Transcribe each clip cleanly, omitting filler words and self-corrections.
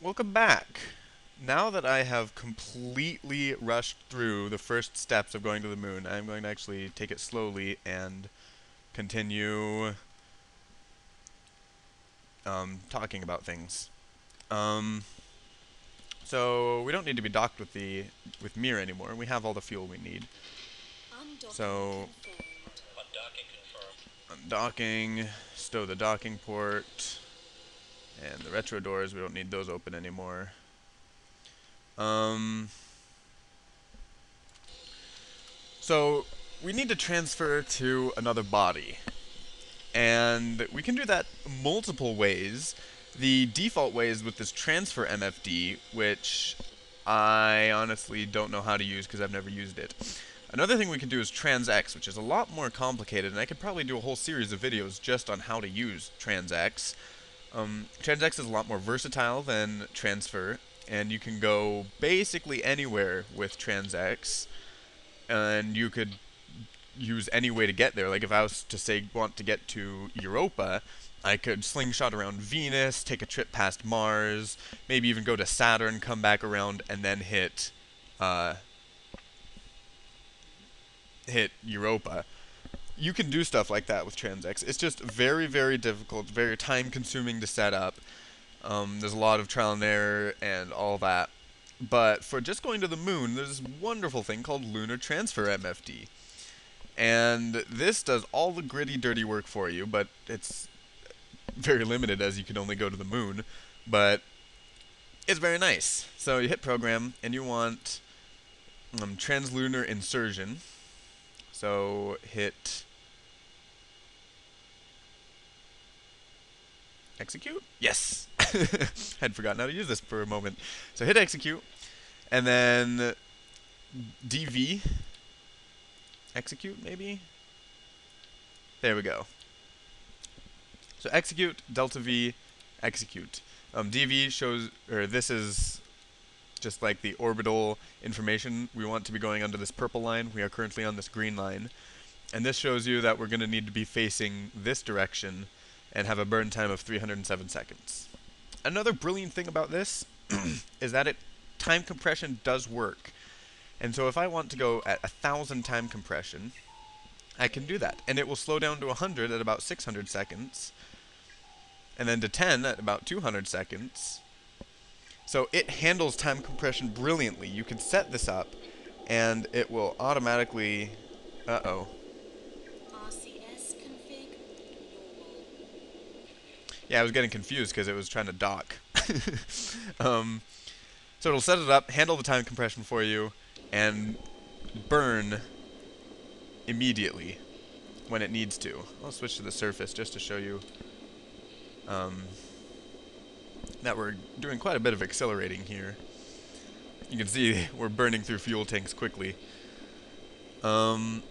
Welcome back. Now that I have completely rushed through the first steps of going to the moon, I'm going to actually take it slowly and continue talking about things. Um, so we don't need to be docked with the Mir anymore. We have all the fuel we need. Undocking So confirmed. Undocking confirmed. docking, stow the docking port, and the retro doors. We don't need those open anymore. Um, so we need to transfer to another body. And we can do that multiple ways. The default way is with this transfer MFD, which I honestly don't know how to use because I've never used it. Another thing we can do is TransX, which is a lot more complicated, and I could probably do a whole series of videos just on how to use TransX. TransX is a lot more versatile than transfer, and you can go basically anywhere with TransX, and you could use any way to get there. Like if I was to say want to get to Europa, I could slingshot around Venus, take a trip past Mars, maybe even go to Saturn, come back around, and then uh, hit Europa. You can do stuff like that with TransX. It's just very, very difficult, very time consuming to set up. There's a lot of trial and error and all that. But for just going to the moon, there's this wonderful thing called Lunar Transfer MFD. And this does all the gritty, dirty work for you, but it's very limited as you can only go to the moon. But it's very nice. So you hit program, and you want translunar insertion. So hit execute? Yes! Had forgotten how to use this for a moment. So hit execute, and then DV, execute maybe? There we go. So execute, delta V, execute. DV shows, or this is just like the orbital information. We want to be going under this purple line. We are currently on this green line. And this shows you that we're going to need to be facing this direction and have a burn time of 307 seconds. Another brilliant thing about this is that time compression does work. And so if I want to go at 1,000 time compression, I can do that. And it will slow down to 100 at about 600 seconds, and then to 10 at about 200 seconds. So it handles time compression brilliantly. You can set this up, and it will automatically... Uh-oh. RCS config normal. Yeah, I was getting confused because it was trying to dock. um, so it'll set it up, handle the time compression for you, and burn immediately when it needs to. I'll switch to the surface just to show you that we're doing quite a bit of accelerating here. You can see we're burning through fuel tanks quickly. So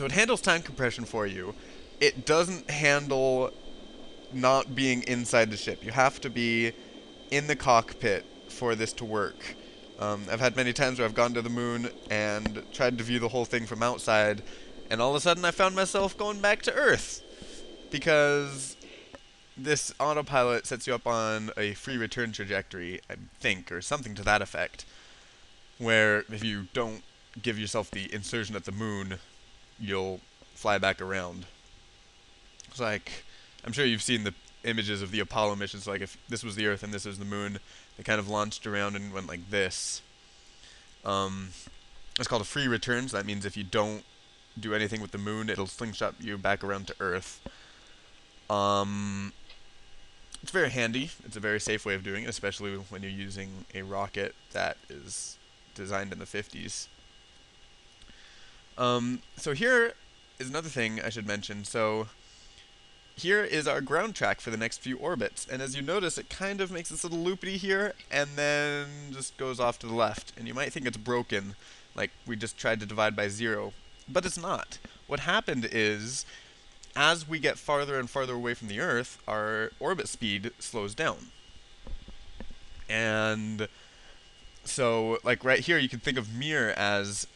it handles time compression for you. It doesn't handle not being inside the ship. You have to be in the cockpit for this to work. I've had many times where I've gone to the moon and tried to view the whole thing from outside, and all of a sudden I found myself going back to Earth because this autopilot sets you up on a free return trajectory, I think, or something to that effect, where if you don't give yourself the insertion at the moon, you'll fly back around. It's like, I'm sure you've seen the images of the Apollo missions, like if this was the Earth and this was the moon, they kind of launched around and went like this. It's called a free return, so that means if you don't do anything with the moon, it'll slingshot you back around to Earth. It's very handy. It's a very safe way of doing it, especially when you're using a rocket that is designed in the 50s. So here is another thing I should mention. So here is our ground track for the next few orbits, and as you notice, it kind of makes this little loopity here, and then just goes off to the left. And you might think it's broken, like we just tried to divide by 0, but it's not. What happened is, as we get farther and farther away from the Earth, our orbit speed slows down. And so, like right here, you can think of Mir as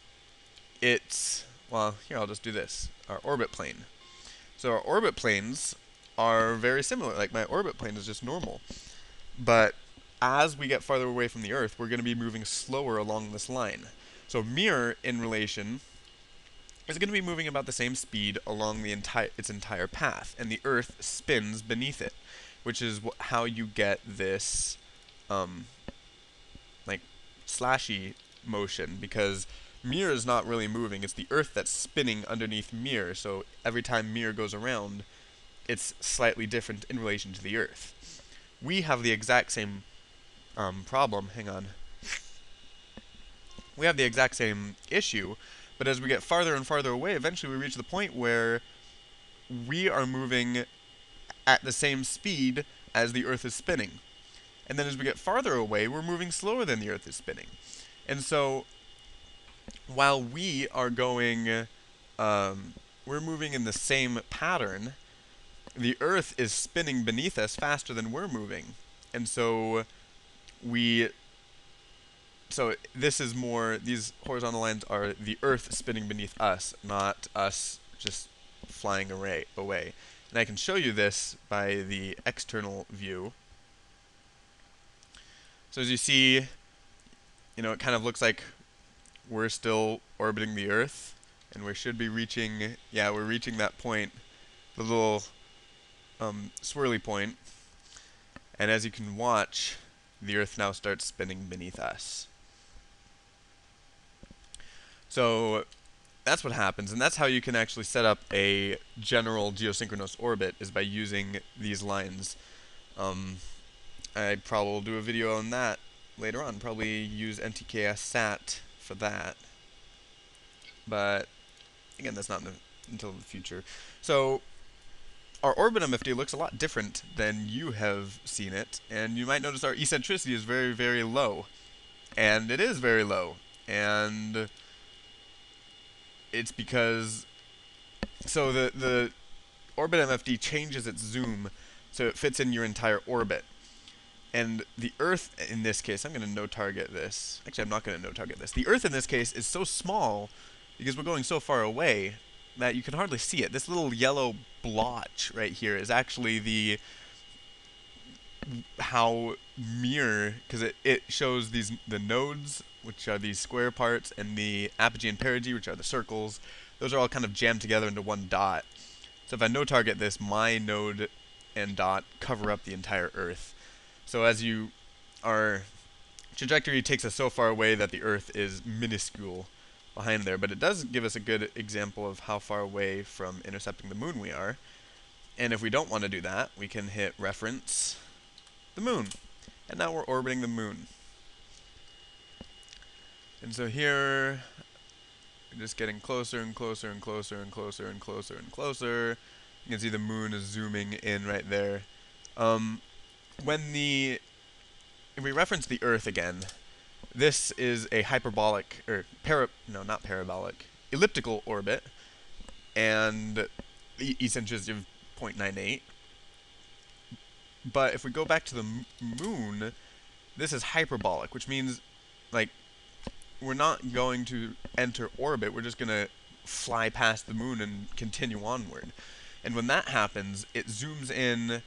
well, here I'll just do this, our orbit plane. So our orbit planes are very similar. Like my orbit plane is just normal. But as we get farther away from the Earth, we're going to be moving slower along this line. So Mir, in relation, is going to be moving about the same speed along its entire path, and the Earth spins beneath it, which is how you get this, like, slashy motion, because Mir is not really moving. It's the Earth that's spinning underneath Mir, so every time Mir goes around, it's slightly different in relation to the Earth. We have the exact same problem. Hang on. We have the exact same issue, but as we get farther and farther away, eventually we reach the point where we are moving at the same speed as the Earth is spinning. And then as we get farther away, we're moving slower than the Earth is spinning. And so, while we are going, we're moving in the same pattern, the Earth is spinning beneath us faster than we're moving. And so, this is more, these horizontal lines are the Earth spinning beneath us, not us just flying away. And I can show you this by the external view. So as you see, it kind of looks like we're still orbiting the Earth, and we should be reaching, we're reaching that point, the little swirly point. And as you can watch, the Earth now starts spinning beneath us. So that's what happens, and that's how you can actually set up a general geosynchronous orbit, is by using these lines. I probably will do a video on that later on, probably use NTKS SAT for that. But again, that's not until the future. So our orbit MFD looks a lot different than you have seen it, and you might notice our eccentricity is very, very low. And it is very low. And it's because, so the orbit MFD changes its zoom so it fits in your entire orbit. And the Earth, in this case, I'm going to no-target this. Actually, I'm not going to no-target this. The Earth, in this case, is so small, because we're going so far away, that you can hardly see it. This little yellow blotch right here is actually how Mir, because it shows the nodes, which are these square parts, and the apogee and perigee, which are the circles. Those are all kind of jammed together into one dot. So if I no-target this, my node and dot cover up the entire Earth. So as our trajectory takes us so far away that the Earth is minuscule behind there, but it does give us a good example of how far away from intercepting the Moon we are. And if we don't want to do that, we can hit reference the Moon. And now we're orbiting the Moon. And so here, we're just getting closer and closer and closer and closer and closer and closer. You can see the Moon is zooming in right there. If we reference the Earth again, this is a hyperbolic, not parabolic, elliptical orbit, and the eccentricity of 0.98. But if we go back to the Moon, this is hyperbolic, which means, like, we're not going to enter orbit, we're just going to fly past the Moon and continue onward. And when that happens, it zooms in,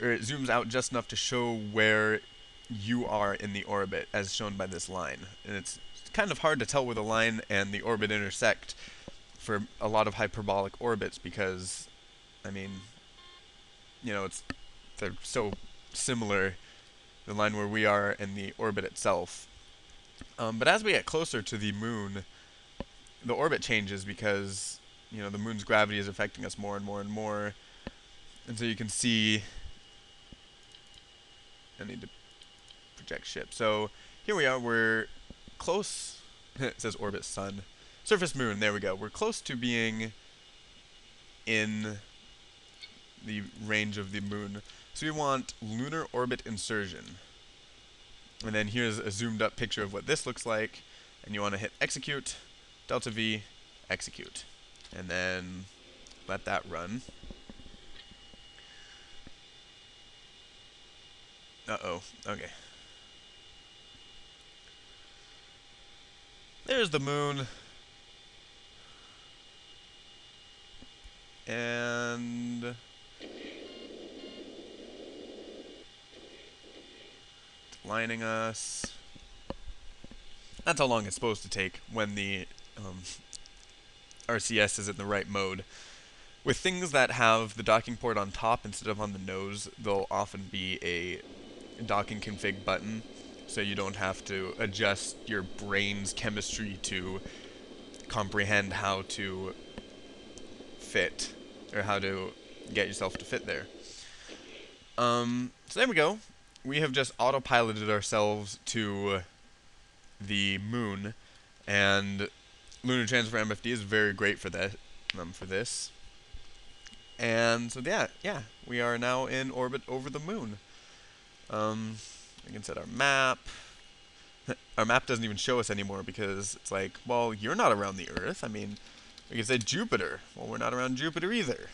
or it zooms out just enough to show where you are in the orbit, as shown by this line. And it's kind of hard to tell where the line and the orbit intersect for a lot of hyperbolic orbits, because, I mean, they're so similar, the line where we are and the orbit itself. But as we get closer to the Moon, the orbit changes, because, the Moon's gravity is affecting us more and more and more. And so you can see, I need to project ship. So here we are, we're close, it says orbit sun, surface Moon, there we go. We're close to being in the range of the Moon. So we want lunar orbit insertion. And then here's a zoomed up picture of what this looks like. And you want to hit execute, delta V, execute. And then let that run. Uh-oh, okay. There's the Moon. And lining us. That's how long it's supposed to take when the RCS is in the right mode. With things that have the docking port on top instead of on the nose, there'll often be a docking config button, so you don't have to adjust your brain's chemistry to comprehend how to fit, or how to get yourself to fit there. So there we go. We have just autopiloted ourselves to the moon, and Lunar Transfer MFD is very great for that, for this. And so yeah, we are now in orbit over the moon. We can set our map. Our map doesn't even show us anymore because it's like, well, you're not around the Earth. I mean, we can say Jupiter. Well, we're not around Jupiter either.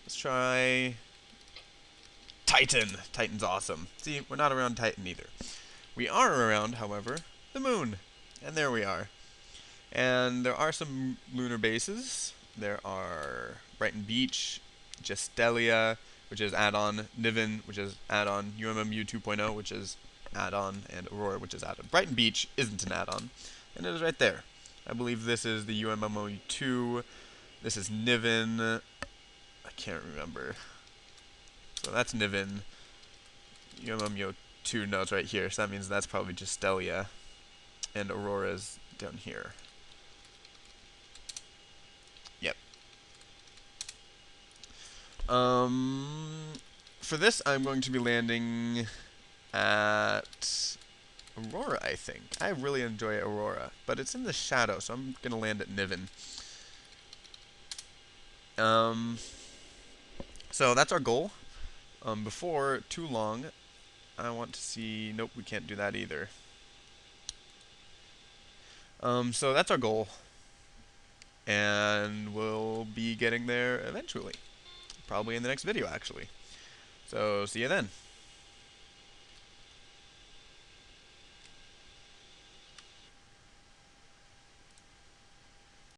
Let's try Titan. Titan's awesome. See, we're not around Titan either. We are around, however, the moon. And there we are. And there are some lunar bases. There are Brighton Beach, Gestelia, which is add-on, Niven, which is add-on, UMMU 2.0, which is add-on, and Aurora, which is add-on. Brighton Beach isn't an add-on, and it is right there. I believe this is the UMMU 2. This is Niven. I can't remember. So that's Niven. UMMU 2, no, it's right here, so that means that's probably Gestelia. And Aurora's down here. Yep. For this, I'm going to be landing at Aurora, I think. I really enjoy Aurora, but it's in the shadow, so I'm going to land at Niven. So that's our goal. Before too long, I want to see... Nope, we can't do that either. So that's our goal. And we'll be getting there eventually. Probably in the next video, actually. So, see you then.